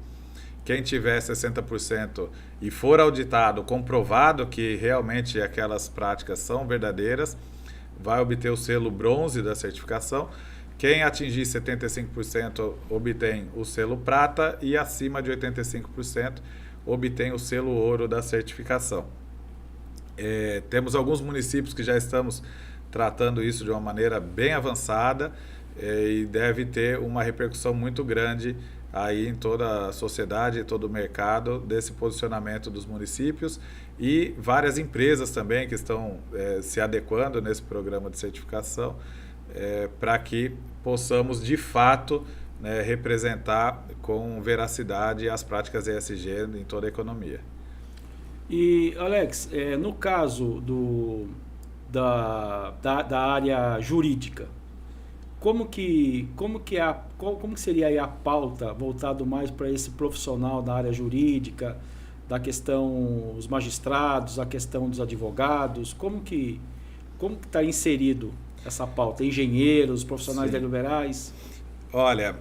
Quem tiver 60% e for auditado, comprovado que realmente aquelas práticas são verdadeiras, vai obter o selo bronze da certificação. Quem atingir 75% obtém o selo prata e acima de 85% obtém o selo ouro da certificação. Temos alguns municípios que já estamos tratando isso de uma maneira bem avançada, e deve ter uma repercussão muito grande aí em toda a sociedade, todo o mercado, desse posicionamento dos municípios e várias empresas também que estão se adequando nesse programa de certificação para que possamos, de fato, representar com veracidade as práticas ESG em toda a economia. E, Alex, no caso da área jurídica, como que seria aí a pauta voltado mais para esse profissional da área jurídica, da questão dos magistrados, a questão dos advogados, como que está inserido essa pauta? Engenheiros, profissionais liberais? Olha,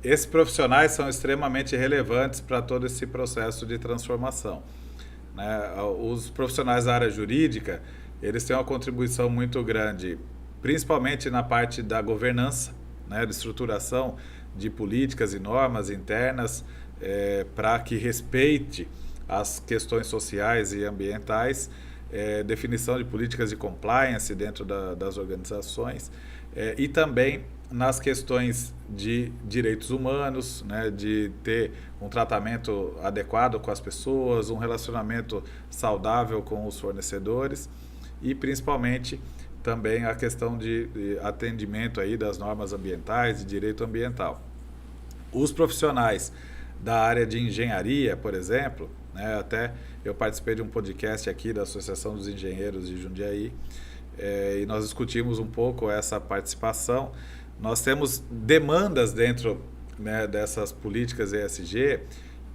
esses profissionais são extremamente relevantes para todo esse processo de transformação, né? Os profissionais da área jurídica, eles têm uma contribuição muito grande, principalmente na parte da governança, né, de estruturação de políticas e normas internas para que respeite as questões sociais e ambientais, definição de políticas de compliance dentro das organizações e também nas questões de direitos humanos, né, de ter um tratamento adequado com as pessoas, um relacionamento saudável com os fornecedores e principalmente também a questão de atendimento aí das normas ambientais e direito ambiental. Os profissionais da área de engenharia, por exemplo, né, até eu participei de um podcast aqui da Associação dos Engenheiros de Jundiaí e nós discutimos um pouco essa participação. Nós temos demandas dentro, né, dessas políticas ESG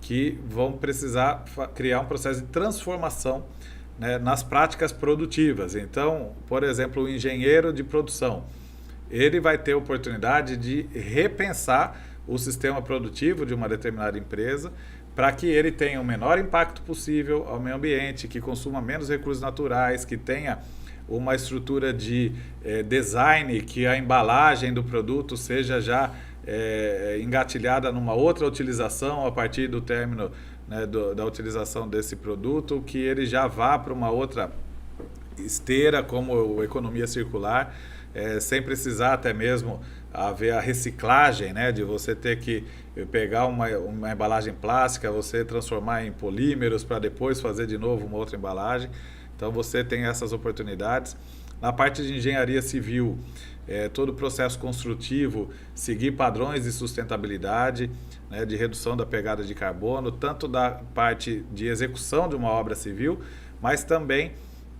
que vão precisar criar um processo de transformação, né, nas práticas produtivas. Então, por exemplo, o engenheiro de produção, ele vai ter oportunidade de repensar o sistema produtivo de uma determinada empresa para que ele tenha o menor impacto possível ao meio ambiente, que consuma menos recursos naturais, que tenha uma estrutura de design, que a embalagem do produto seja já engatilhada numa outra utilização a partir do término, né, da utilização desse produto, que ele já vá para uma outra esteira como economia circular, sem precisar até mesmo haver a reciclagem, né, de você ter que pegar uma embalagem plástica, você transformar em polímeros para depois fazer de novo uma outra embalagem. Então você tem essas oportunidades. Na parte de engenharia civil, todo o processo construtivo, seguir padrões de sustentabilidade, né, de redução da pegada de carbono, tanto da parte de execução de uma obra civil, mas também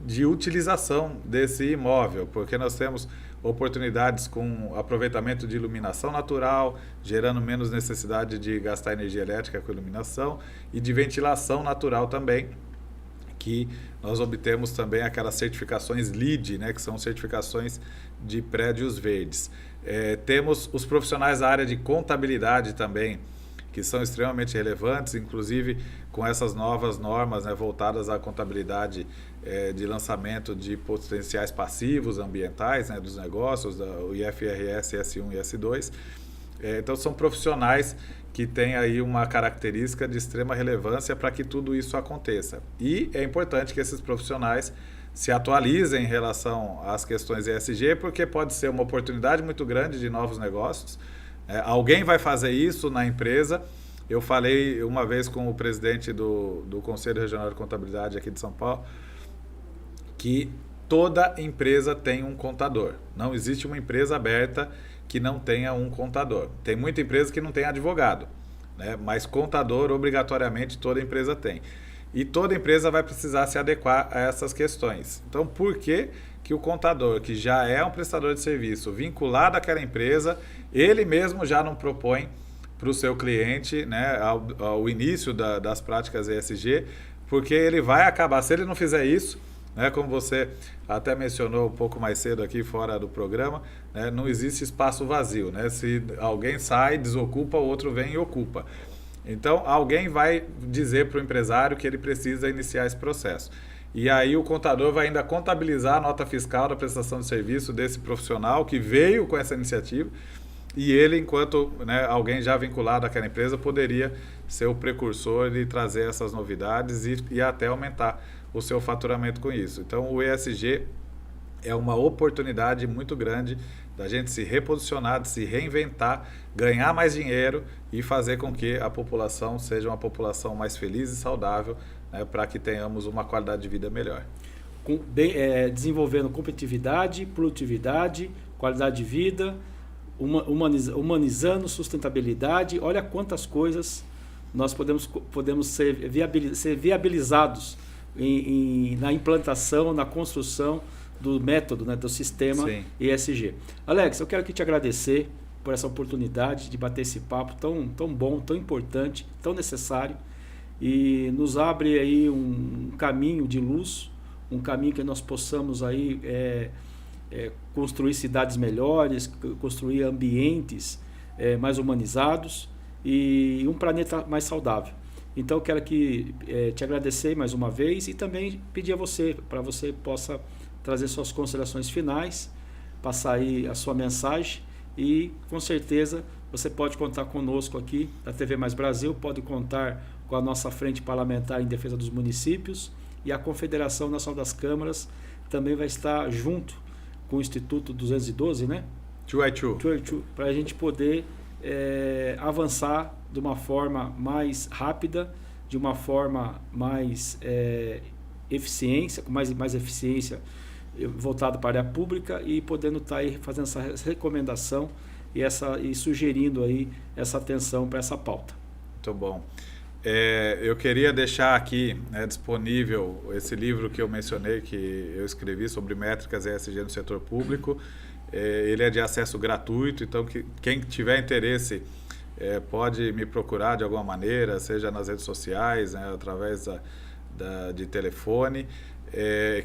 de utilização desse imóvel, porque nós temos oportunidades com aproveitamento de iluminação natural, gerando menos necessidade de gastar energia elétrica com iluminação, e de ventilação natural também, que nós obtemos também aquelas certificações LEED, né, que são certificações de prédios verdes. Temos os profissionais da área de contabilidade também, que são extremamente relevantes, inclusive com essas novas normas, né, voltadas à contabilidade de lançamento de potenciais passivos ambientais, né, dos negócios, o IFRS, S1 e S2. Então são profissionais que têm aí uma característica de extrema relevância para que tudo isso aconteça. E é importante que esses profissionais se atualizem em relação às questões ESG, porque pode ser uma oportunidade muito grande de novos negócios. Alguém vai fazer isso na empresa. Eu falei uma vez com o presidente do Conselho Regional de Contabilidade aqui de São Paulo, que toda empresa tem um contador. Não existe uma empresa aberta que não tenha um contador. Tem muita empresa que não tem advogado, né? Mas contador, obrigatoriamente, toda empresa tem. E toda empresa vai precisar se adequar a essas questões. Então, por que o contador, que já é um prestador de serviço vinculado àquela empresa, ele mesmo já não propõe para o seu cliente, né, ao início das práticas ESG, porque ele vai acabar, se ele não fizer isso, né, como você até mencionou um pouco mais cedo aqui fora do programa, né, não existe espaço vazio, né? Se alguém sai, desocupa, o outro vem e ocupa. Então, alguém vai dizer para o empresário que ele precisa iniciar esse processo. E aí o contador vai ainda contabilizar a nota fiscal da prestação de serviço desse profissional que veio com essa iniciativa, e ele, enquanto, né, alguém já vinculado àquela empresa, poderia ser o precursor de trazer essas novidades e até aumentar o seu faturamento com isso. Então, o ESG é uma oportunidade muito grande da gente se reposicionar, de se reinventar, ganhar mais dinheiro e fazer com que a população seja uma população mais feliz e saudável, né, para que tenhamos uma qualidade de vida melhor. Desenvolvendo competitividade, produtividade, qualidade de vida, humanizando sustentabilidade. Olha quantas coisas nós podemos ser viabilizados na implantação, na construção do método, né, do sistema Sim. ESG. Alex, eu quero aqui te agradecer por essa oportunidade de bater esse papo tão bom, tão importante, tão necessário, e nos abre aí um caminho de luz, um caminho que nós possamos aí construir cidades melhores, construir ambientes mais humanizados e um planeta mais saudável. Então eu quero te agradecer mais uma vez e também pedir a você, para você possa trazer suas considerações finais, passar aí a sua mensagem, e com certeza você pode contar conosco aqui da TV Mais Brasil, pode contar com a nossa Frente Parlamentar em Defesa dos Municípios, e a Confederação Nacional das Câmaras também vai estar junto com o Instituto 212, né? 2i2. Para a gente poder avançar de uma forma mais rápida, de uma forma mais eficiência, com mais eficiência voltada para a área pública, e podendo estar aí fazendo essa recomendação e sugerindo aí essa atenção para essa pauta. Muito bom. Eu queria deixar aqui, né, disponível esse livro que eu mencionei, que eu escrevi sobre métricas ESG no setor público. Ele é de acesso gratuito, então quem tiver interesse pode me procurar de alguma maneira, seja nas redes sociais, né, através de telefone,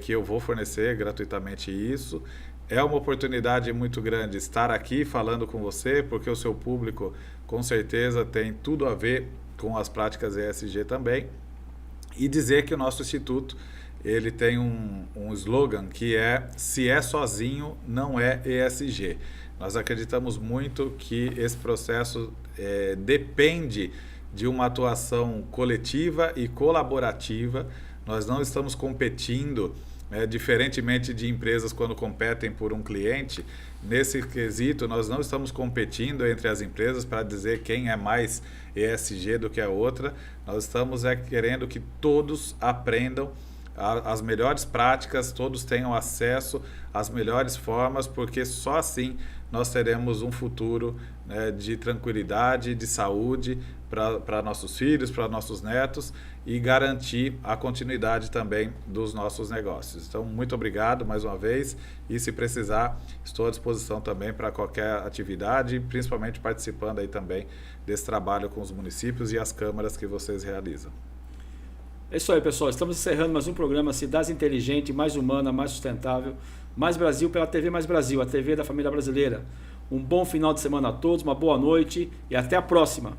que eu vou fornecer gratuitamente isso. É uma oportunidade muito grande estar aqui falando com você, porque o seu público com certeza tem tudo a ver com as práticas ESG também, e dizer que o nosso instituto ele tem um slogan que é: se é sozinho, não é ESG. Nós acreditamos muito que esse processo depende de uma atuação coletiva e colaborativa. Nós não estamos competindo, diferentemente de empresas quando competem por um cliente. Nesse quesito, nós não estamos competindo entre as empresas para dizer quem é mais ESG do que a outra. Nós estamos querendo que todos aprendam as melhores práticas, todos tenham acesso às melhores formas, porque só assim nós teremos um futuro, né, de tranquilidade, de saúde para nossos filhos, para nossos netos, e garantir a continuidade também dos nossos negócios. Então, muito obrigado mais uma vez, e se precisar, estou à disposição também para qualquer atividade, principalmente participando aí também desse trabalho com os municípios e as câmaras que vocês realizam. É isso aí, pessoal. Estamos encerrando mais um programa Cidades Inteligente, mais humana, mais sustentável, mais Brasil, pela TV Mais Brasil, a TV da família brasileira. Um bom final de semana a todos, uma boa noite e até a próxima.